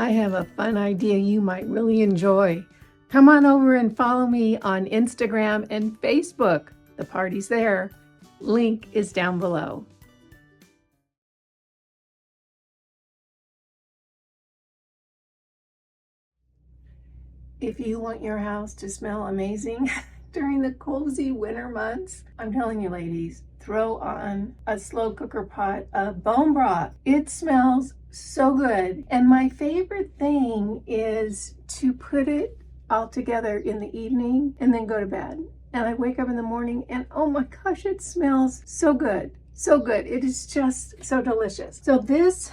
I have a fun idea you might really enjoy. Come on over and follow me on Instagram and Facebook. The party's there. Link is down below. If you want your house to smell amazing during the cozy winter months, I'm telling you ladies, throw on a slow cooker pot of bone broth. It smells so good. And my favorite thing is to put it all together in the evening and then go to bed. And I wake up in the morning and oh my gosh, it smells so good. So good. It is just so delicious. So this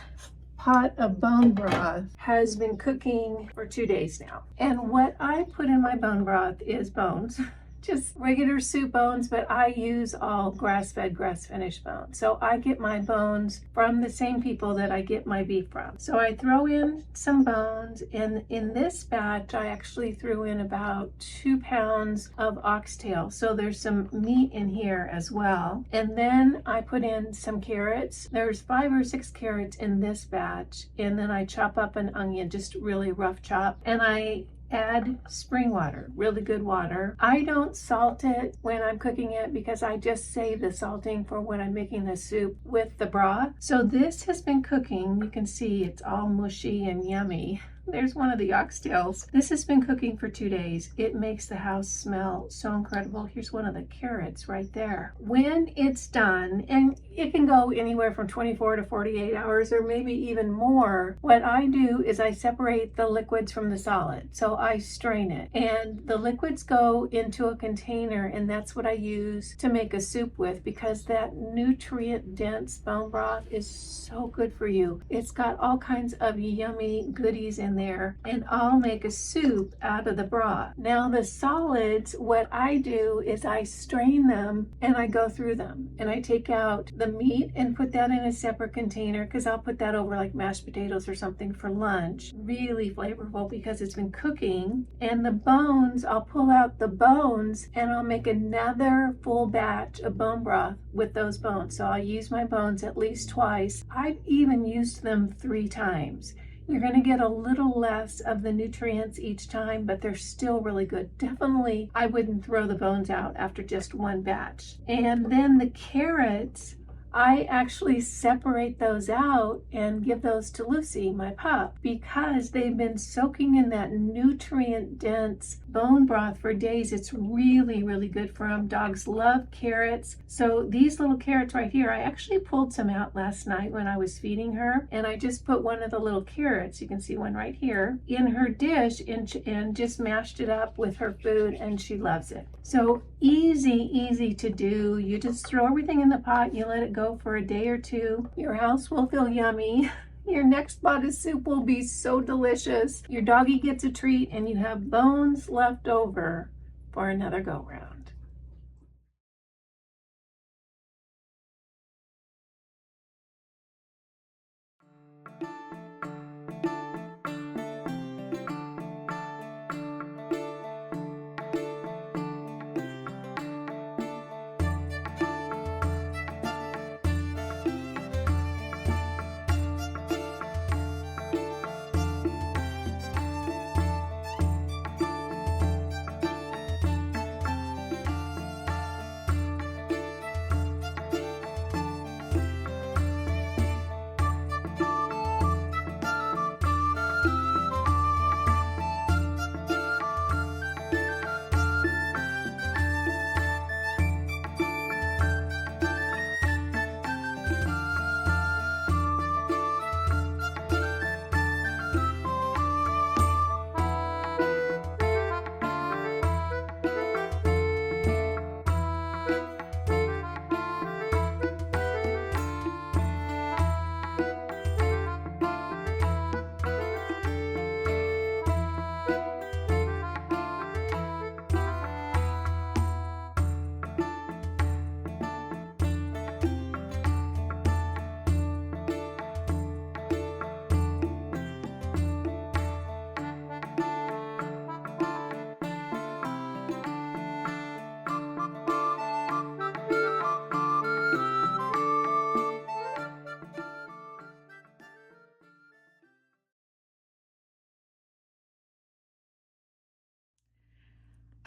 pot of bone broth has been cooking for 2 days now. And what I put in my bone broth is bones. Just regular soup bones, but I use all grass-fed, grass-finished bones. So I get my bones from the same people that I get my beef from. So I throw in some bones, and in this batch, I actually threw in about 2 pounds of oxtail. So there's some meat in here as well. And then I put in some carrots. There's 5 or 6 carrots in this batch. And then I chop up an onion, just really rough chop. And I add spring water, really good water. I don't salt it when I'm cooking it because I just save the salting for when I'm making the soup with the broth. So this has been cooking. You can see it's all mushy and yummy. There's one of the oxtails. This has been cooking for 2 days. It makes the house smell so incredible. Here's one of the carrots right there. When it's done, and it can go anywhere from 24 to 48 hours or maybe even more, what I do is I separate the liquids from the solid. So I strain it and the liquids go into a container, and that's what I use to make a soup with because that nutrient dense bone broth is so good for you. It's got all kinds of yummy goodies in there, and I'll make a soup out of the broth. Now the solids, what I do is I strain them and I go through them and I take out the meat and put that in a separate container because I'll put that over like mashed potatoes or something for lunch. Really flavorful because it's been cooking. And the bones, I'll pull out the bones and I'll make another full batch of bone broth with those bones. So I'll use my bones at least twice. I've even used them 3 times. You're going to get a little less of the nutrients each time, but they're still really good. Definitely, I wouldn't throw the bones out after just 1 batch. And then the carrots, I actually separate those out and give those to Lucy, my pup, because they've been soaking in that nutrient-dense bone broth for days. It's really, really good for them. Dogs love carrots. So these little carrots right here, I actually pulled some out last night when I was feeding her, and I just put one of the little carrots, you can see one right here, in her dish and just mashed it up with her food, and she loves it. So easy to do. You just throw everything in the pot, you let it go for a day or 2. Your house will feel yummy. Your next pot of soup will be so delicious. Your doggy gets a treat and you have bones left over for another go round.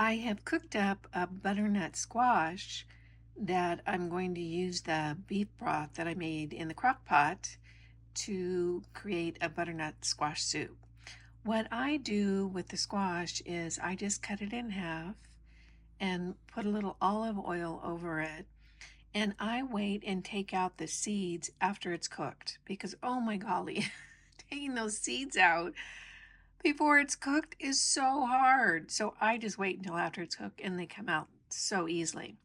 I have cooked up a butternut squash that I'm going to use the beef broth that I made in the crock pot to create a butternut squash soup. What I do with the squash is I just cut it in half and put a little olive oil over it, and I wait and take out the seeds after it's cooked because, oh my golly, taking those seeds out before it's cooked is so hard. So I just wait until after it's cooked and they come out so easily.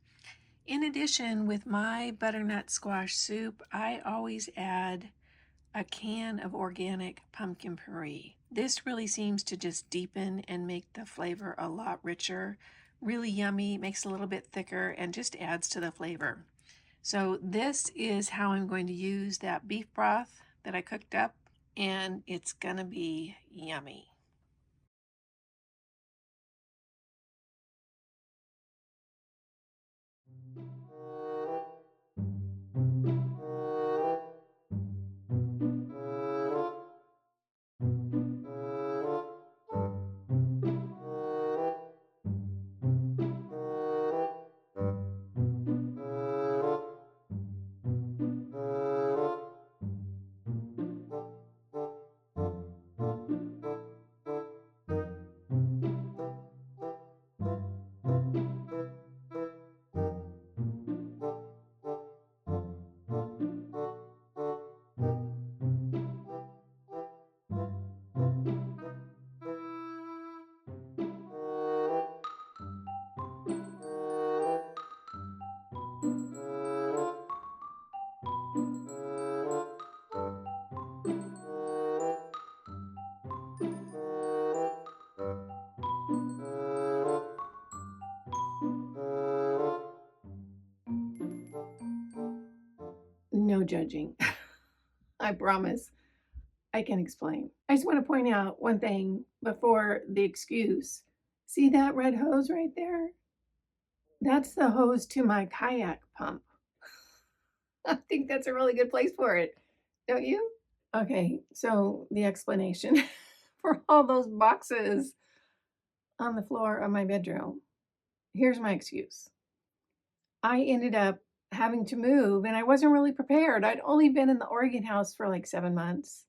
In addition, with my butternut squash soup, I always add a can of organic pumpkin puree. This really seems to just deepen and make the flavor a lot richer. Really yummy, makes it a little bit thicker, and just adds to the flavor. So this is how I'm going to use that beef broth that I cooked up, and it's gonna be yummy. No judging. I promise. I can explain. I just want to point out one thing before the excuse. See that red hose right there? That's the hose to my kayak pump. I think that's a really good place for it. Don't you? Okay, so the explanation for all those boxes on the floor of my bedroom. Here's my excuse. I ended up having to move and I wasn't really prepared. I'd only been in the Oregon house for like 7 months,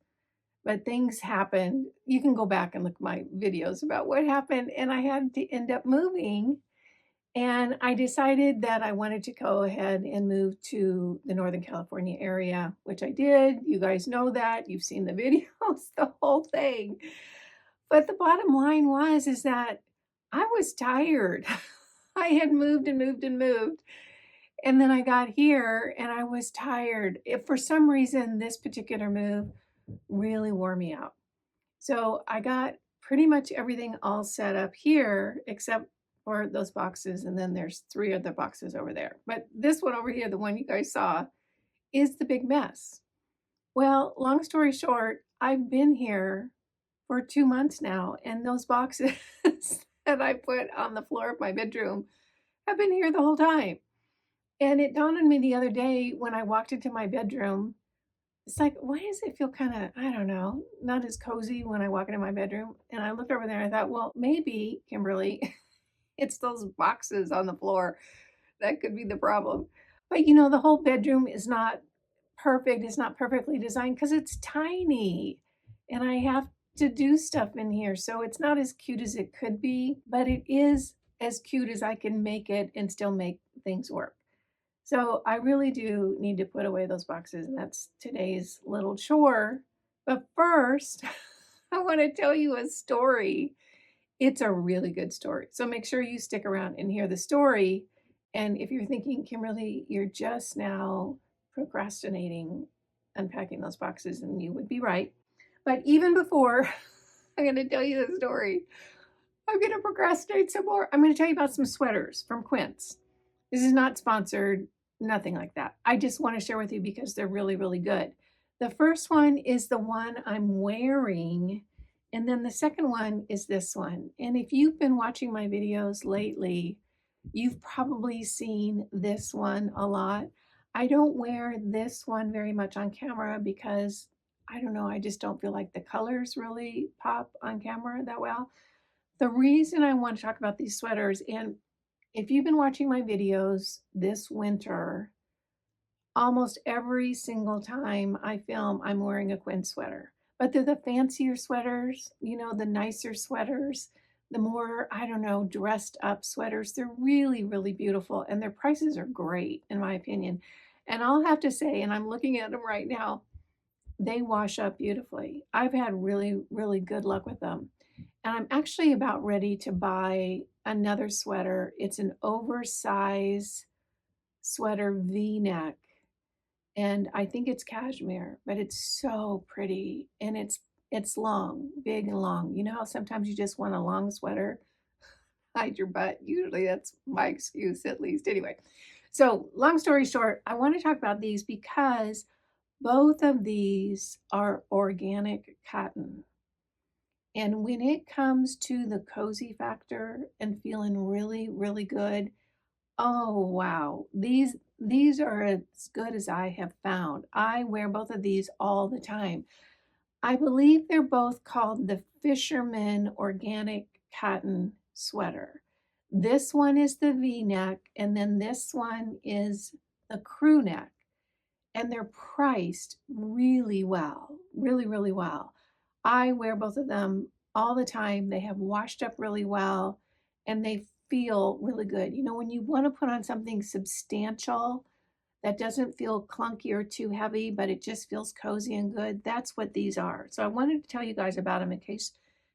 but things happened. You can go back and look at my videos about what happened, and I had to end up moving. And I decided that I wanted to go ahead and move to the Northern California area, which I did. You guys know that. You've seen the videos, the whole thing. But the bottom line was is that I was tired. I had moved and moved and moved. And then I got here and I was tired. If for some reason this particular move really wore me out. So I got pretty much everything all set up here except for those boxes. And then there's 3 other boxes over there. But this one over here, the one you guys saw, is the big mess. Well, long story short, I've been here for 2 months now, and those boxes that I put on the floor of my bedroom have been here the whole time. And it dawned on me the other day when I walked into my bedroom. It's like, why does it feel kind of, I don't know, not as cozy when I walk into my bedroom? And I looked over there and I thought, well, maybe, Kimberly, it's those boxes on the floor. That could be the problem. But the whole bedroom is not perfect. It's not perfectly designed because it's tiny. And I have to do stuff in here. So it's not as cute as it could be, but it is as cute as I can make it and still make things work. So I really do need to put away those boxes, and that's today's little chore. But first, I want to tell you a story. It's a really good story. So make sure you stick around and hear the story. And if you're thinking, Kimberly, you're just now procrastinating unpacking those boxes, and you would be right. But even before I'm going to tell you the story, I'm going to procrastinate some more. I'm going to tell you about some sweaters from Quince. This is not sponsored, nothing like that. I just want to share with you because they're really, really good. The first one is the one I'm wearing, and then the second one is this one. And if you've been watching my videos lately, you've probably seen this one a lot. I don't wear this one very much on camera because I don't know, I just don't feel like the colors really pop on camera that well. The reason I want to talk about these sweaters, and if you've been watching my videos this winter, almost every single time I film, I'm wearing a Quinn sweater. But they're the fancier sweaters, you know, the nicer sweaters, the more, I don't know, dressed up sweaters. They're really, really beautiful, and their prices are great, in my opinion. And I'll have to say, and I'm looking at them right now, they wash up beautifully. I've had really, really good luck with them. And I'm actually about ready to buy another sweater. It's an oversized sweater V-neck, and I think it's cashmere, but it's so pretty, and it's long, big and long. You know how sometimes you just want a long sweater? Hide your butt. Usually that's my excuse, at least. Anyway, so long story short, I want to talk about these because both of these are organic cotton. And when it comes to the cozy factor and feeling really, really good, oh wow, these are as good as I have found. I wear both of these all the time. I believe they're both called the Fisherman Organic Cotton Sweater. This one is the V-neck, and then this one is the crew neck, and they're priced really well, really, really well. I wear both of them all the time. They have washed up really well, and they feel really good. You know, when you want to put on something substantial that doesn't feel clunky or too heavy, but it just feels cozy and good, that's what these are. So I wanted to tell you guys about them in case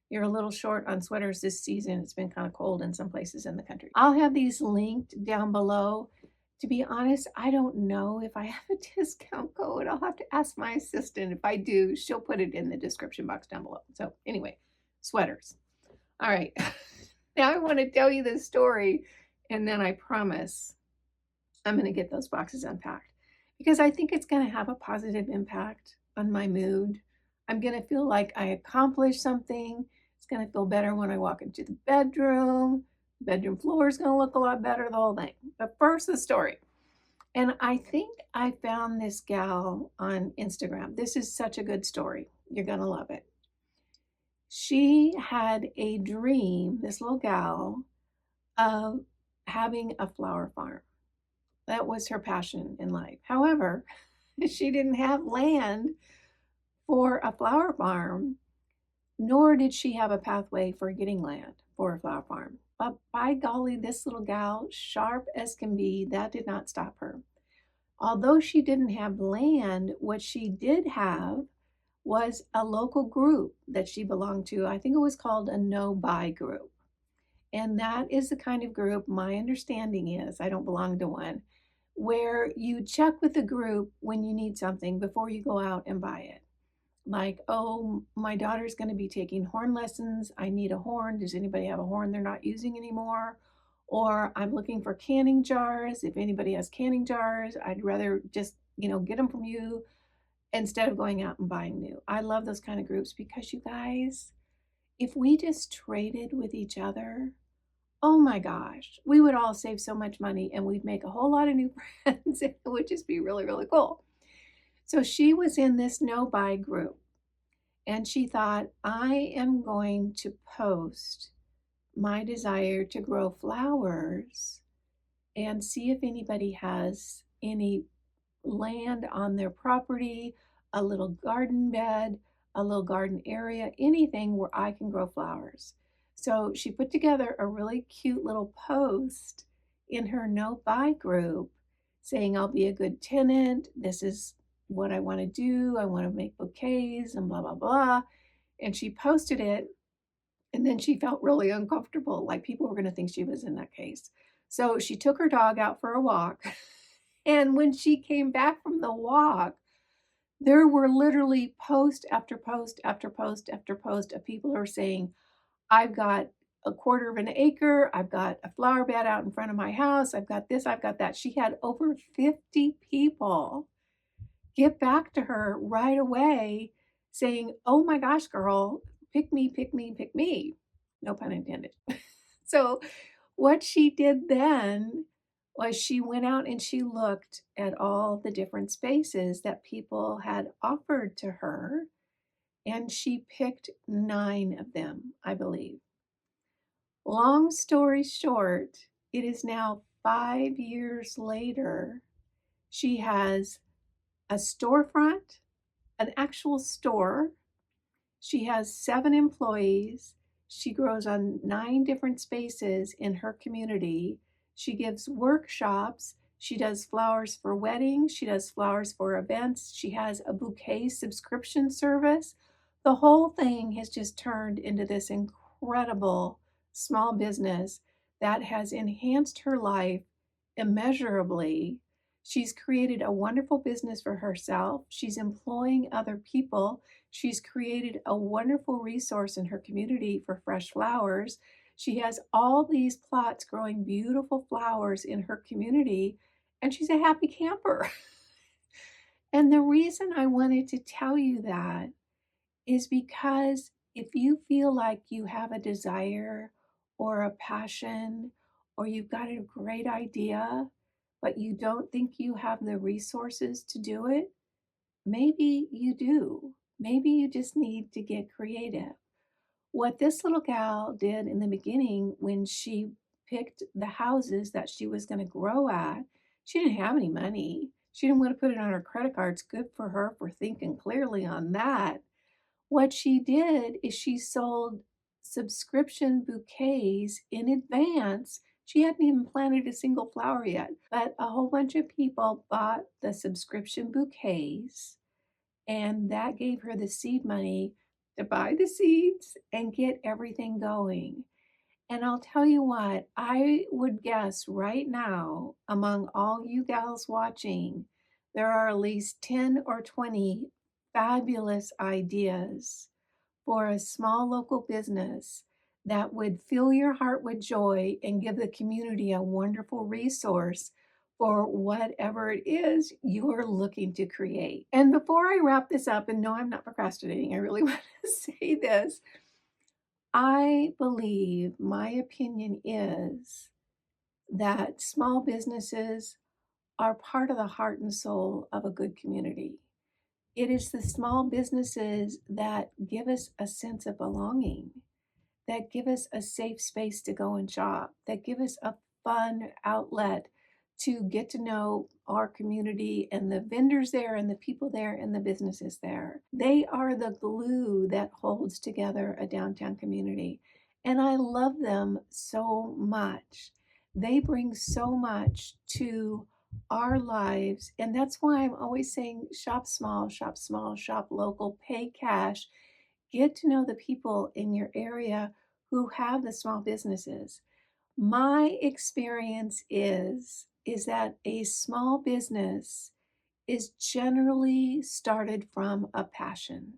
you're a little short on sweaters this season. It's been kind of cold in some places in the country. I'll have these linked down below. To be honest, I don't know if I have a discount code. I'll have to ask my assistant. If I do, she'll put it in the description box down below. So anyway, sweaters. All right. Now I want to tell you this story, and then I promise I'm going to get those boxes unpacked because I think it's going to have a positive impact on my mood. I'm going to feel like I accomplished something. It's going to feel better when I walk into the bedroom. The bedroom floor is going to look a lot better, the whole thing. But first, the story. And I think I found this gal on Instagram. This is such a good story. You're going to love it. She had a dream, this little gal, of having a flower farm. That was her passion in life. However, she didn't have land for a flower farm, nor did she have a pathway for getting land for a flower farm. But by golly, this little gal, sharp as can be, that did not stop her. Although she didn't have land, what she did have was a local group that she belonged to. I think it was called a no-buy group. And that is the kind of group, my understanding is, I don't belong to one, where you check with the group when you need something before you go out and buy it. Like, oh, my daughter's going to be taking horn lessons. I need a horn. Does anybody have a horn they're not using anymore? Or I'm looking for canning jars. If anybody has canning jars, I'd rather just, get them from you instead of going out and buying new. I love those kind of groups because you guys, if we just traded with each other, oh my gosh, we would all save so much money and we'd make a whole lot of new friends. It would just be really, really cool. So she was in this no-buy group and she thought, I am going to post my desire to grow flowers and see if anybody has any land on their property, a little garden bed, a little garden area, anything where I can grow flowers. So she put together a really cute little post in her no-buy group saying, I'll be a good tenant. This is what I want to do. I want to make bouquets and blah, blah, blah. And she posted it. And then she felt really uncomfortable, like people were going to think she was in that case. So she took her dog out for a walk. And when she came back from the walk, there were literally post after post after post after post of people who are saying, I've got a quarter of an acre. I've got a flower bed out in front of my house. I've got this, I've got that. She had over 50 people get back to her right away saying, oh my gosh, girl, pick me, pick me, pick me. No pun intended. So what she did then was she went out and she looked at all the different spaces that people had offered to her, and she picked 9 of them, I believe. Long story short, it is now 5 years later. She has a storefront, an actual store. She has 7 employees. She grows on 9 different spaces in her community. She gives workshops. She does flowers for weddings. She does flowers for events. She has a bouquet subscription service. The whole thing has just turned into this incredible small business that has enhanced her life immeasurably. She's created a wonderful business for herself. She's employing other people. She's created a wonderful resource in her community for fresh flowers. She has all these plots growing beautiful flowers in her community, and she's a happy camper. And the reason I wanted to tell you that is because if you feel like you have a desire or a passion or you've got a great idea, but you don't think you have the resources to do it, maybe you do. Maybe you just need to get creative. What this little gal did in the beginning when she picked the houses that she was going to grow at, she didn't have any money. She didn't want to put it on her credit cards. Good for her for thinking clearly on that. What she did is she sold subscription bouquets in advance. She hadn't even planted a single flower yet, but a whole bunch of people bought the subscription bouquets, and that gave her the seed money to buy the seeds and get everything going. And I'll tell you what, I would guess right now, among all you gals watching, there are at least 10 or 20 fabulous ideas for a small local business that would fill your heart with joy and give the community a wonderful resource for whatever it is you're looking to create. And before I wrap this up, and no, I'm not procrastinating, I really want to say this. I believe, my opinion is that small businesses are part of the heart and soul of a good community. It is the small businesses that give us a sense of belonging, that give us a safe space to go and shop, that give us a fun outlet to get to know our community and the vendors there and the people there and the businesses there. They are the glue that holds together a downtown community. And I love them so much. They bring so much to our lives. And that's why I'm always saying shop small, shop local, pay cash, get to know the people in your area who have the small businesses. My experience is that a small business is generally started from a passion.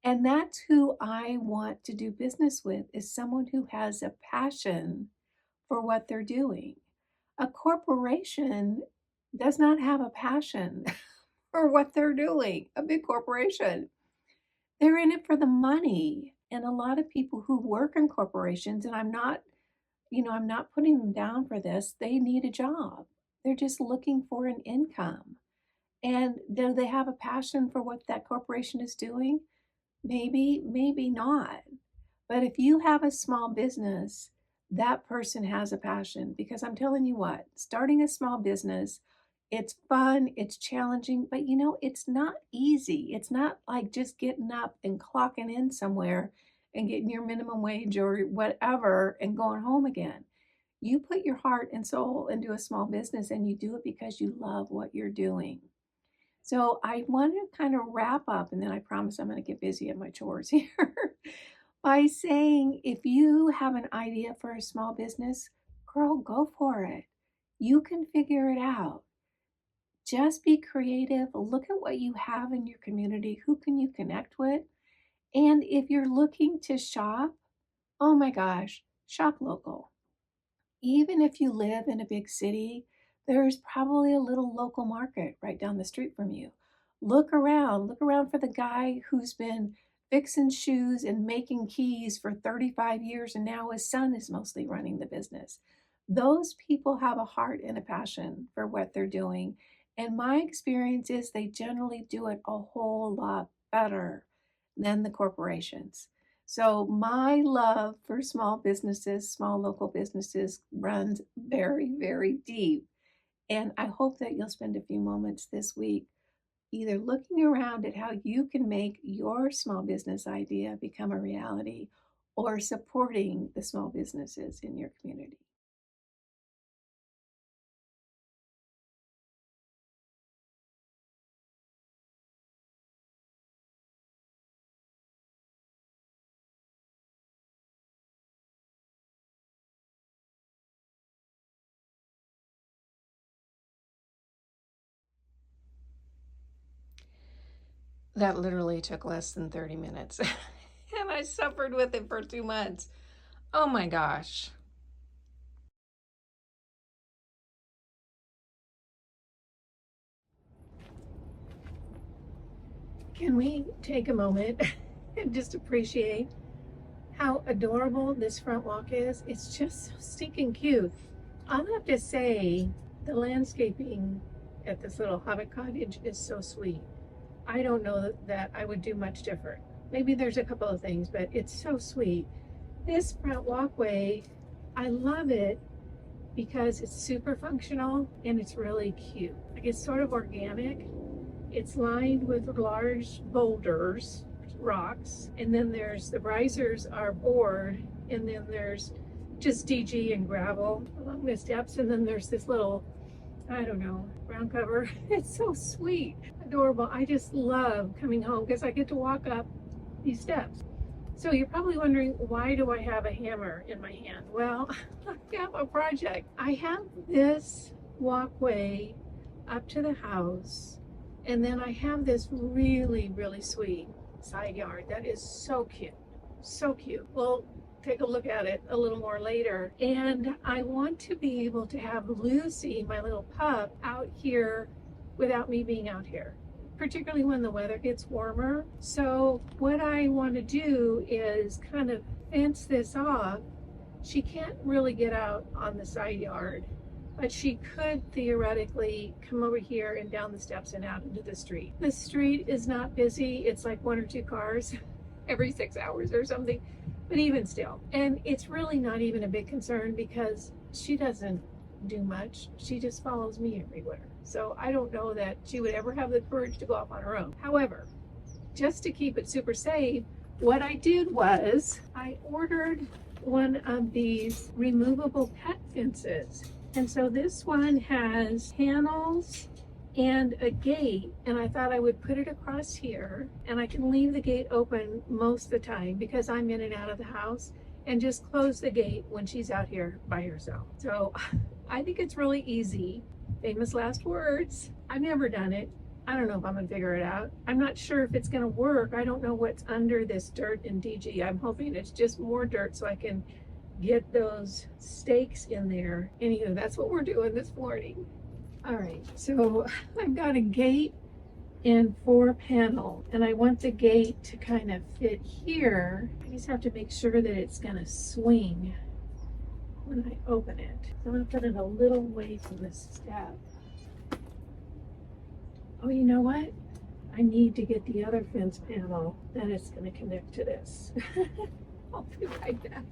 And that's who I want to do business with, is someone who has a passion for what they're doing. A corporation does not have a passion for what they're doing. A big corporation, they're in it for the money. And a lot of people who work in corporations, and I'm not putting them down for this, they need a job. They're just looking for an income. And do they have a passion for what that corporation is doing? Maybe, maybe not. But if you have a small business, that person has a passion, because I'm telling you what, starting a small business, it's fun, it's challenging, but it's not easy. It's not like just getting up and clocking in somewhere and getting your minimum wage or whatever and going home again. You put your heart and soul into a small business and you do it because you love what you're doing. So I want to kind of wrap up, and then I promise I'm going to get busy at my chores here by saying, if you have an idea for a small business, girl, go for it. You can figure it out. Just be creative. Look at what you have in your community. Who can you connect with? And if you're looking to shop, oh my gosh, shop local. Even if you live in a big city, there's probably a little local market right down the street from you. Look around for the guy who's been fixing shoes and making keys for 35 years, and now his son is mostly running the business. Those people have a heart and a passion for what they're doing. And my experience is they generally do it a whole lot better than the corporations. So my love for small businesses, small local businesses runs very, very deep. And I hope that you'll spend a few moments this week either looking around at how you can make your small business idea become a reality or supporting the small businesses in your community. That literally took less than 30 minutes. And I suffered with it for 2 months. Oh my gosh. Can we take a moment and just appreciate how adorable this front walk is? It's just so stinking cute. I'll have to say, the landscaping at this little hobbit cottage is so sweet. I don't know that I would do much different. Maybe there's a couple of things, but it's so sweet. This front walkway, I love it because it's super functional and it's really cute. Like, it's sort of organic. It's lined with large boulders, rocks, and then there's the risers are board, and then there's just DG and gravel along the steps, and then there's this little, I don't know, ground cover. It's so sweet, adorable. I just love coming home because I get to walk up these steps. So you're probably wondering, why do I have a hammer in my hand? Well, I have a project. I have this walkway up to the house, and then I have this really, really sweet side yard that is so cute, so cute. We'll take a look at it a little more later. And I want to be able to have Lucy, my little pup, out here without me being out here, particularly when the weather gets warmer. So what I want to do is kind of fence this off. She can't really get out on the side yard, but she could theoretically come over here and down the steps and out into the street. The street is not busy. It's like 1 or 2 cars every 6 hours or something, but even still. And it's really not even a big concern because she doesn't do much. She just follows me everywhere. So I don't know that she would ever have the courage to go off on her own. However, just to keep it super safe, what I did was I ordered one of these removable pet fences. And so this one has panels and a gate, and I thought I would put it across here, and I can leave the gate open most of the time because I'm in and out of the house, and just close the gate when she's out here by herself. So I think it's really easy. Famous last words. I've never done it. I don't know if I'm gonna figure it out. I'm not sure if it's gonna work. I don't know what's under this dirt in DG. I'm hoping it's just more dirt so I can get those stakes in there. Anywho, that's what we're doing this morning. All right, so I've got a gate and 4 panels, and I want the gate to kind of fit here. I just have to make sure that it's gonna swing when I open it. So I'm gonna put it a little way from the step. Oh, you know what? I need to get the other fence panel that it's gonna connect to this. I'll be right back.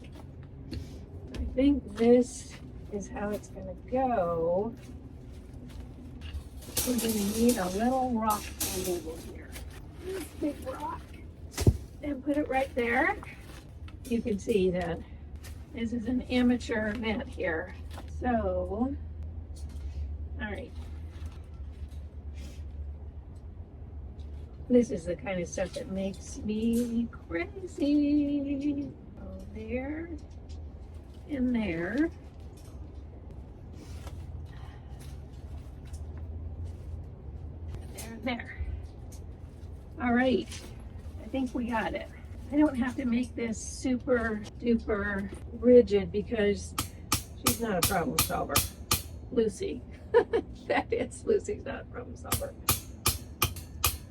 I think this is how it's gonna go. We're gonna need a little rock removal here. This big rock. And put it right there. You can see that this is an amateur mat here. So, all right. This is the kind of stuff that makes me crazy. Oh, there and there. There. All right, I think we got it. I don't have to make this super duper rigid because she's not a problem solver. Lucy, that is, Lucy's not a problem solver.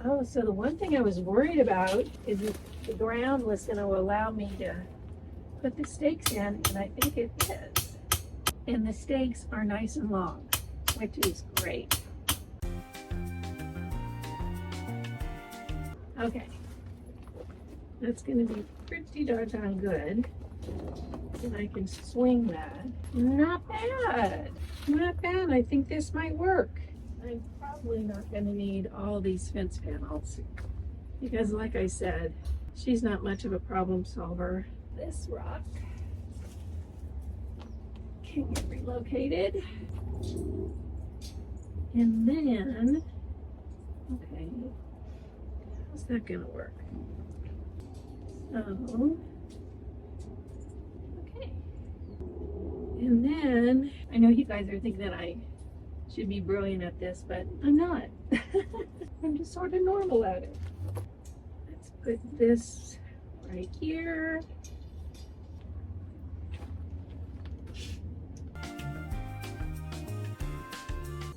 Oh, so the one thing I was worried about is if the ground was going to allow me to put the stakes in, and I think it is. And the stakes are nice and long, which is great. Okay, That's going to be pretty doggone good. And I can swing that. Not bad. Not bad. I think this might work. I'm probably not going to need all these fence panels because, like I said, she's not much of a problem solver. This rock can get relocated. And then, okay, how's that gonna work? So, okay. And then, I know you guys are thinking that I should be brilliant at this, but I'm not. I'm just sort of normal at it. Let's put this right here.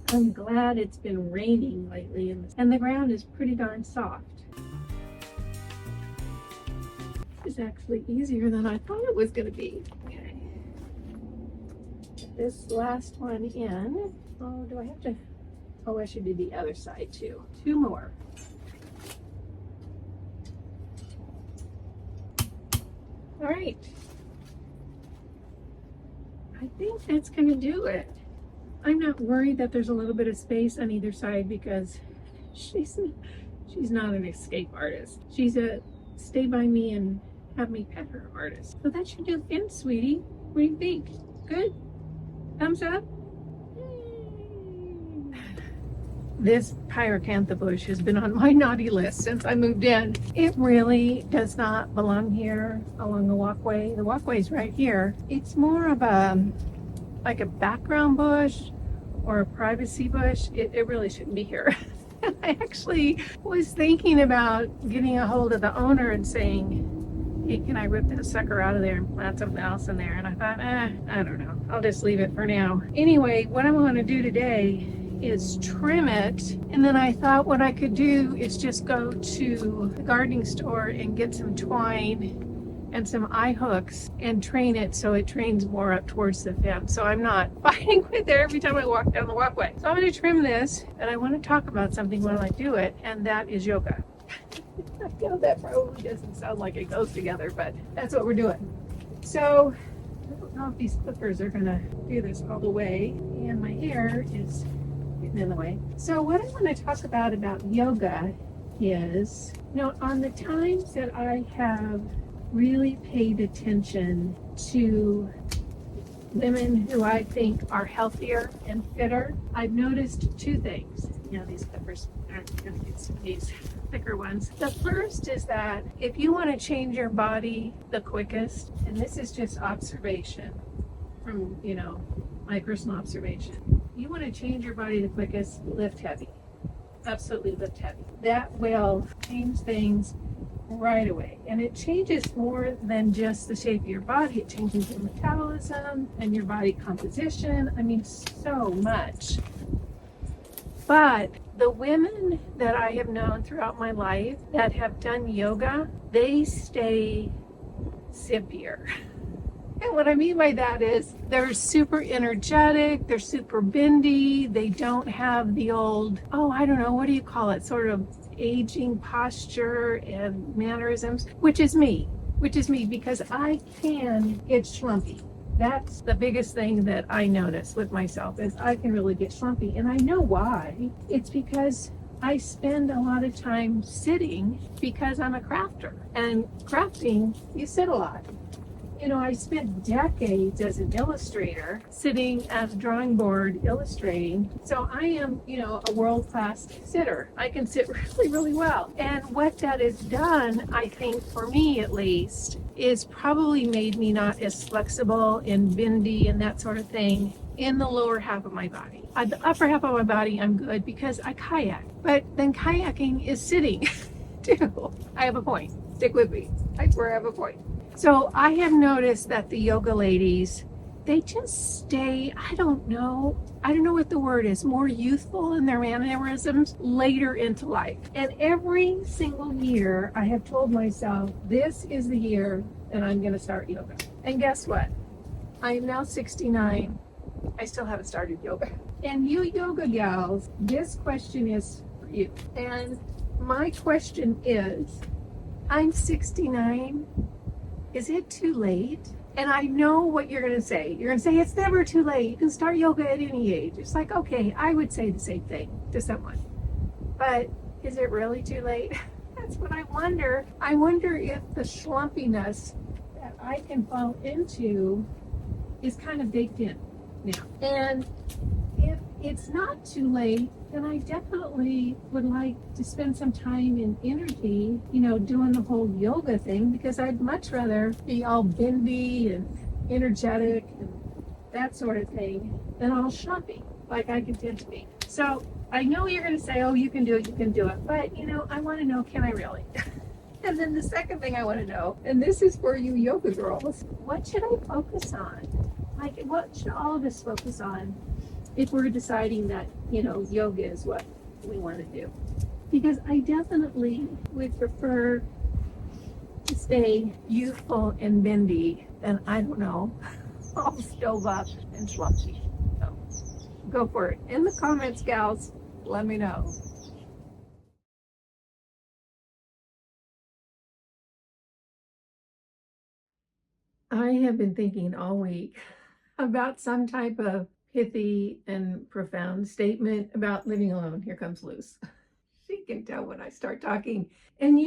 I'm glad it's been raining lately and the ground is pretty darn soft. It's actually easier than I thought it was going to be. Okay. Get this last one in. Oh, do I have to? Oh, I should do the other side too. Two more. All right. I think that's going to do it. I'm not worried that there's a little bit of space on either side because she's not an escape artist. She's a stay by me and have me pet her artist. So that should do it, sweetie. What do you think? Good? Thumbs up? This pyracantha bush has been on my naughty list since I moved in. It really does not belong here along the walkway. The walkway's right here. It's more of like a background bush or a privacy bush. It really shouldn't be here. I actually was thinking about getting a hold of the owner and saying, hey, can I rip that sucker out of there and plant something else in there? And I thought, I don't know. I'll just leave it for now. Anyway, what I'm going to do today is trim it. And then I thought what I could do is just go to the gardening store and get some twine and some eye hooks and train it so it trains more up towards the fence. So I'm not fighting with it every time I walk down the walkway. So I'm going to trim this, and I want to talk about something while I do it, and that is yoga. I know that probably doesn't sound like it goes together, but that's what we're doing. So I don't know if these clippers are going to do this all the way, and my hair is getting in the way. So what I want to talk about yoga is, on the times that I have really paid attention to women who I think are healthier and fitter, I've noticed two things. These clippers aren't going to get these thicker ones. The first is that if you want to change your body the quickest, and this is just observation from, my personal observation, you want to change your body the quickest, lift heavy. Absolutely lift heavy. That will change things right away. And it changes more than just the shape of your body. It changes your metabolism and your body composition. I mean, so much. But the women that I have known throughout my life that have done yoga, they stay simpier. And what I mean by that is they're super energetic, they're super bendy, they don't have the old, I don't know, what do you call it, sort of aging posture and mannerisms, which is me because I can get schlumpy. That's the biggest thing that I notice with myself is I can really get schlumpy. And I know why. It's because I spend a lot of time sitting because I'm a crafter. And crafting, you sit a lot. I spent decades as an illustrator sitting at a drawing board illustrating. So I am, a world-class sitter. I can sit really, really well. And what that has done, I think, for me at least, is probably made me not as flexible and bendy and that sort of thing in the lower half of my body. The upper half of my body, I'm good because I kayak. But then kayaking is sitting too. I have a point. Stick with me. I swear I have a point. So I have noticed that the yoga ladies, they just stay, I don't know what the word is, more youthful in their mannerisms later into life. And every single year I have told myself, this is the year that I'm going to start yoga. And guess what? I am now 69. I still haven't started yoga. And you yoga gals, this question is for you. And my question is, I'm 69. Is it too late? And I know what you're going to say. You're going to say it's never too late. You can start yoga at any age. It's like, okay, I would say the same thing to someone. But is it really too late? That's what I wonder. I wonder if the schlumpiness that I can fall into is kind of baked in now. And if it's not too late, then I definitely would like to spend some time and energy, doing the whole yoga thing, because I'd much rather be all bendy and energetic and that sort of thing than all schlumpy like I can tend to be. So I know you're going to say, oh, you can do it, but I want to know, can I really? And then the second thing I want to know, and this is for you yoga girls, what should I focus on? Like, what should all of us focus on if we're deciding that, yoga is what we want to do? Because I definitely would prefer to stay youthful and bendy than, I don't know, all stove up and schlumpy. So go for it. In the comments, gals, let me know. I have been thinking all week about some type of pithy and profound statement about living alone. Here comes Luce. She can tell when I start talking. And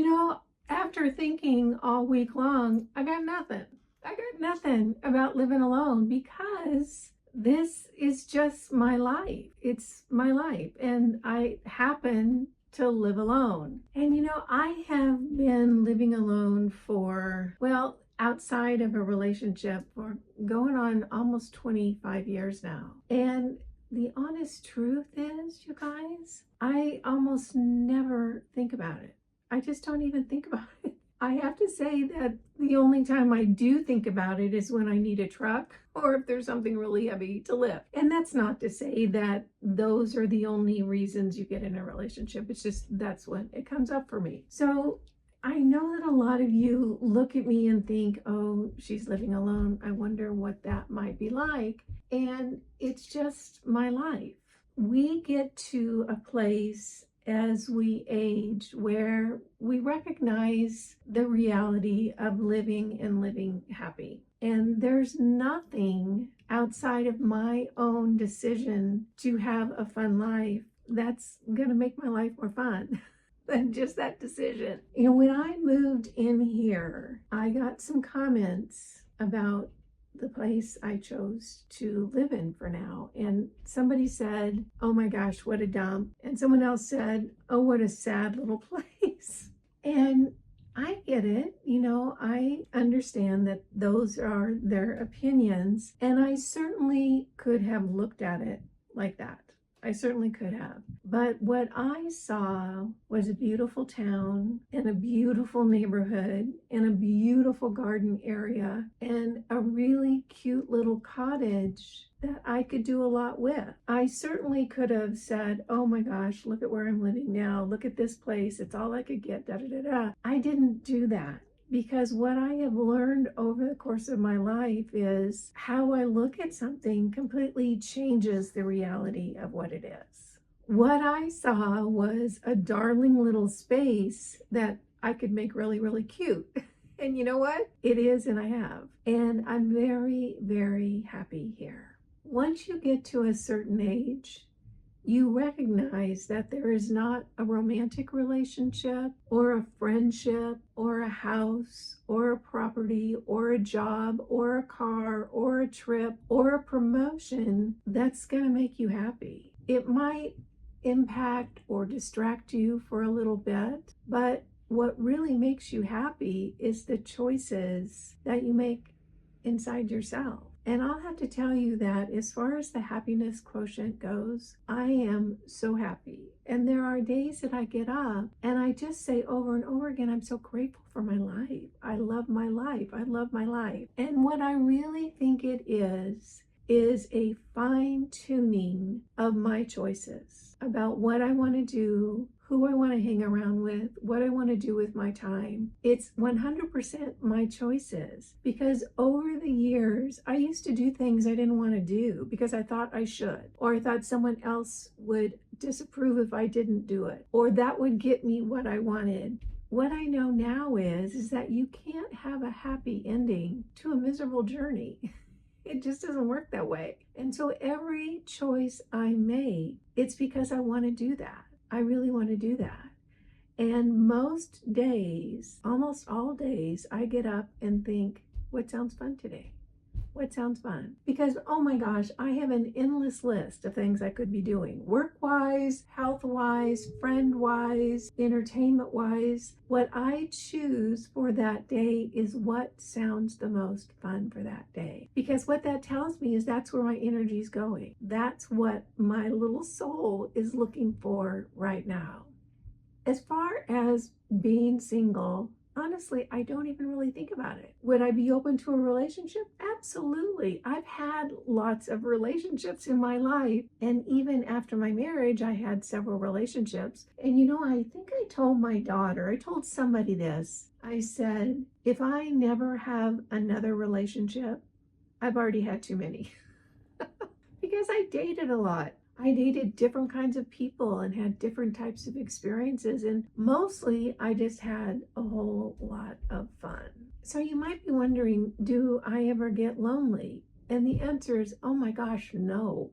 after thinking all week long, I got nothing. I got nothing about living alone, because this is just my life. It's my life. And I happen to live alone. And I have been living alone for, well, outside of a relationship for going on almost 25 years now. And the honest truth is, you guys, I almost never think about it. I just don't even think about it. I have to say that the only time I do think about it is when I need a truck or if there's something really heavy to lift. And that's not to say that those are the only reasons you get in a relationship. It's just that's when it comes up for me. So I know that a lot of you look at me and think, oh, she's living alone. I wonder what that might be like. And it's just my life. We get to a place as we age where we recognize the reality of living and living happy. And there's nothing outside of my own decision to have a fun life that's going to make my life more fun than just that decision. When I moved in here, I got some comments about the place I chose to live in for now. And somebody said, oh my gosh, what a dump. And someone else said, oh, what a sad little place. And I get it. I understand that those are their opinions. And I certainly could have looked at it like that. I certainly could have. But what I saw was a beautiful town and a beautiful neighborhood and a beautiful garden area and a really cute little cottage that I could do a lot with. I certainly could have said, oh my gosh, look at where I'm living now. Look at this place. It's all I could get, da da da da. I didn't do that. Because what I have learned over the course of my life is how I look at something completely changes the reality of what it is. What I saw was a darling little space that I could make really, really cute. And you know what? It is, and I have. And I'm very, very happy here. Once you get to a certain age, you recognize that there is not a romantic relationship or a friendship or a house or a property or a job or a car or a trip or a promotion that's going to make you happy. It might impact or distract you for a little bit, but what really makes you happy is the choices that you make inside yourself. And I'll have to tell you that as far as the happiness quotient goes, I am so happy. And there are days that I get up and I just say over and over again, I'm so grateful for my life. I love my life. I love my life. And what I really think it is a fine-tuning of my choices about what I want to do, who I want to hang around with, what I want to do with my time. It's 100% my choices, because over the years, I used to do things I didn't want to do because I thought I should, or I thought someone else would disapprove if I didn't do it, or that would get me what I wanted. what I know now is that you can't have a happy ending to a miserable journey. It just doesn't work that way. And so every choice I make, it's because I want to do that. I really want to do that. And most days, almost all days, I get up and think, what sounds fun today? What sounds fun? Because, oh my gosh, I have an endless list of things I could be doing. Work-wise, health-wise, friend-wise, entertainment-wise. What I choose for that day is what sounds the most fun for that day. Because what that tells me is that's where my energy is going. That's what my little soul is looking for right now. As far as being single, honestly, I don't even really think about it. Would I be open to a relationship? Absolutely. I've had lots of relationships in my life. And even after my marriage, I had several relationships. And you know, I think I told my daughter, I told somebody this. I said, if I never have another relationship, I've already had too many. Because I dated a lot. I dated different kinds of people and had different types of experiences, and mostly I just had a whole lot of fun. So you might be wondering, do I ever get lonely? And the answer is, oh my gosh, no.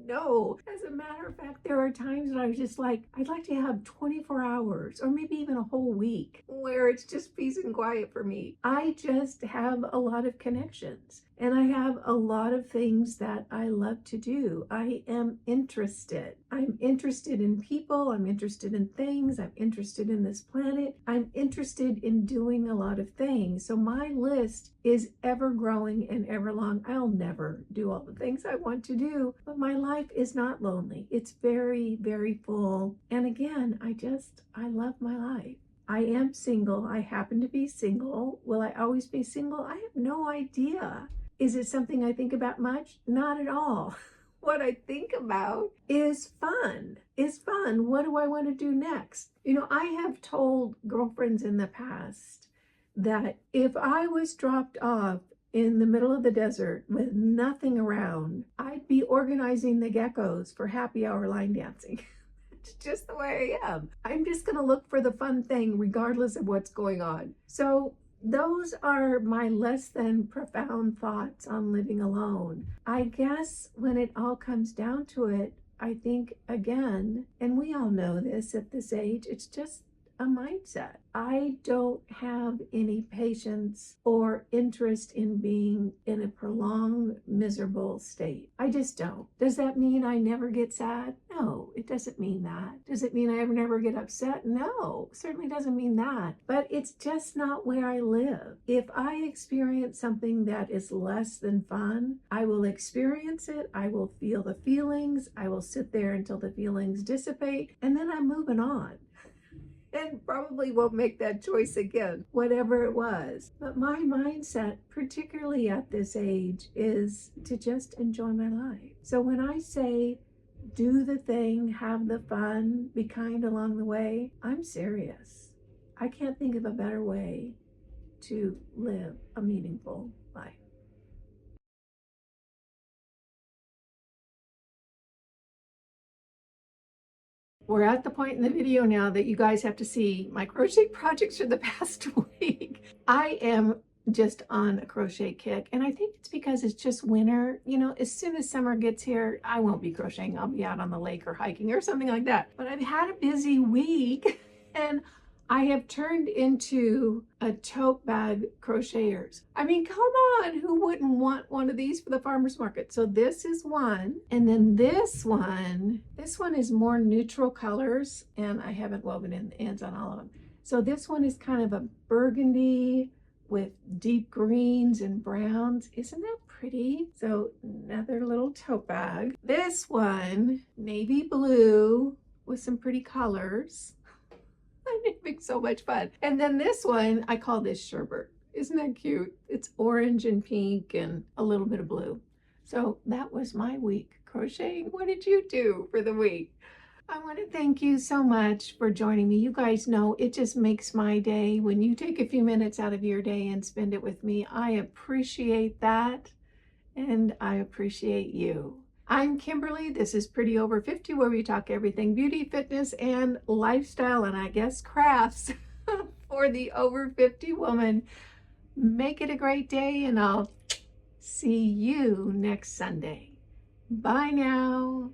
No. As a matter of fact, there are times when I was just like, I'd like to have 24 hours or maybe even a whole week where it's just peace and quiet for me. I just have a lot of connections and I have a lot of things that I love to do. I am interested. I'm interested in people. I'm interested in things. I'm interested in this planet. I'm interested in doing a lot of things. So my list is ever growing and ever long. I'll never do all the things I want to do, but my life is not lonely. It's very, very full. And again, I love my life. I am single. I happen to be single. Will I always be single? I have no idea. Is it something I think about much? Not at all. What I think about is fun. Is fun. What do I want to do next? You know, I have told girlfriends in the past that if I was dropped off in the middle of the desert with nothing around, I'd be organizing the geckos for happy hour line dancing. It's just the way I am. I'm just going to look for the fun thing regardless of what's going on. So those are my less than profound thoughts on living alone. I guess when it all comes down to it, I think again, and we all know this at this age, it's just a mindset. I don't have any patience or interest in being in a prolonged, miserable state. I just don't. Does that mean I never get sad? No, it doesn't mean that. Does it mean I never get upset? No, certainly doesn't mean that. But it's just not where I live. If I experience something that is less than fun, I will experience it. I will feel the feelings. I will sit there until the feelings dissipate, and then I'm moving on. And probably won't make that choice again, whatever it was. But my mindset, particularly at this age, is to just enjoy my life. So when I say, do the thing, have the fun, be kind along the way, I'm serious. I can't think of a better way to live a meaningful life. We're at the point in the video now that you guys have to see my crochet projects for the past week. I am just on a crochet kick, and I think it's because it's just winter. You know, as soon as summer gets here, I won't be crocheting. I'll be out on the lake or hiking or something like that. But I've had a busy week, and I have turned into a tote bag crocheters. I mean, come on, who wouldn't want one of these for the farmer's market? So this is one, and then this one is more neutral colors, and I haven't woven in the ends on all of them. So this one is kind of a burgundy with deep greens and browns. Isn't that pretty? So another little tote bag. This one, navy blue with some pretty colors. I'm having so much fun. And then this one, I call this sherbet. Isn't that cute? It's orange and pink and a little bit of blue. So that was my week crocheting. What did you do for the week? I want to thank you so much for joining me. You guys know it just makes my day when you take a few minutes out of your day and spend it with me. I appreciate that, and I appreciate you. I'm Kimberly. This is Pretty Over 50, where we talk everything beauty, fitness, and lifestyle, and I guess crafts. for the over 50 woman. Make it a great day, and I'll see you next Sunday. Bye now.